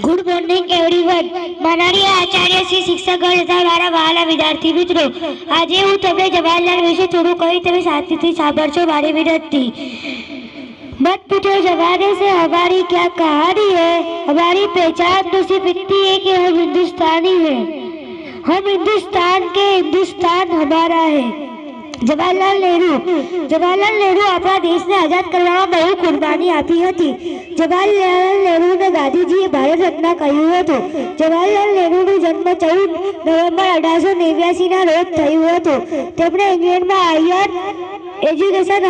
Good morning everyone. માનનીય આચાર્ય શ્રી શિક્ષકગણ તથા મારા વહાલા વિદ્યાર્થી મિત્રો, આજે હું તમને જવાહરલાલ વિશે થોડું કહી તમે શાંતિથી સાંભળશો મારી વિનંતી. मत पूछो जमाने से हमारी क्या कहानी है, हमारी पहचान तो सिर्फ इतनी है कि हम हिंदुस्तानी हैं. हम हिंदुस्तान के, हिंदुस्तान हमारा है. जवाहरलाल नेहरू આપણા દેશને આઝાદ કરવામાં બહુ કુરબાની આપી હતી. જવાહરલાલ નહેરુને ગાંધીજીએ ભારત રત્ન કહ્યું હતું. જવાહરલાલ નહેરુનો જન્મ 14 નવેમ્બર 1889ના રોજ થયો હતો. તેમણે ઇંગ્લેન્ડમાં હાયર એજ્યુકેશન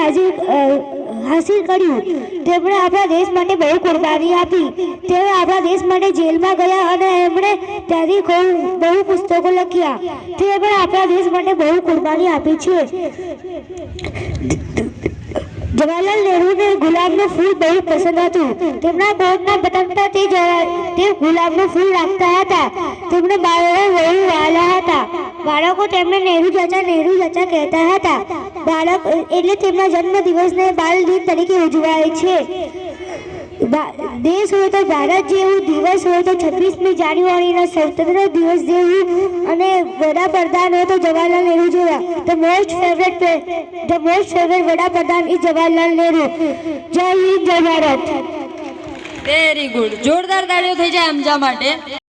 હાસિલ કર્યું. તેમણે આપણા દેશ માટે બહુ કુરબાની આપી. તેઓ આપણા દેશ માટે જેલમાં ગયા અને એમણે ત્યાંથી બહુ પુસ્તકો લખ્યા. તેમણે આપણા દેશ માટે બહુ કુરબાની આપી છે. જવાહરલાલ નહેરુને ગુલાબનું ફૂલ બહુ પસંદ હતું. તેમના કોટના બટનતા તે ગુલાબનું ફૂલ રાખતા હતા. તેમને બાળકો બહુ વહાલા હતા. બાળકો તેમને નહેરુ ચાચા કહેતા હતા. બાળક એટલે તેમના જન્મદિવસને બાલ દિન તરીકે ઉજવાય છે. દેશ હોય તો ભારત જેવું, દિવસ હોય તો 26મી જાન્યુઆરીના સ્વતંત્ર દિવસ જેવું, અને વડાપ્રધાન હોય તો જવાહરલાલ નહેરુ જેવા. ધ મોસ્ટ ફેવરેટ વડાપ્રધાન ઇઝ જવાહરલાલ નહેરુ. જય હિન્દ, જય ભારત. Very good. જોરદાર તાળીઓ થઈ જાય અમજા માટે.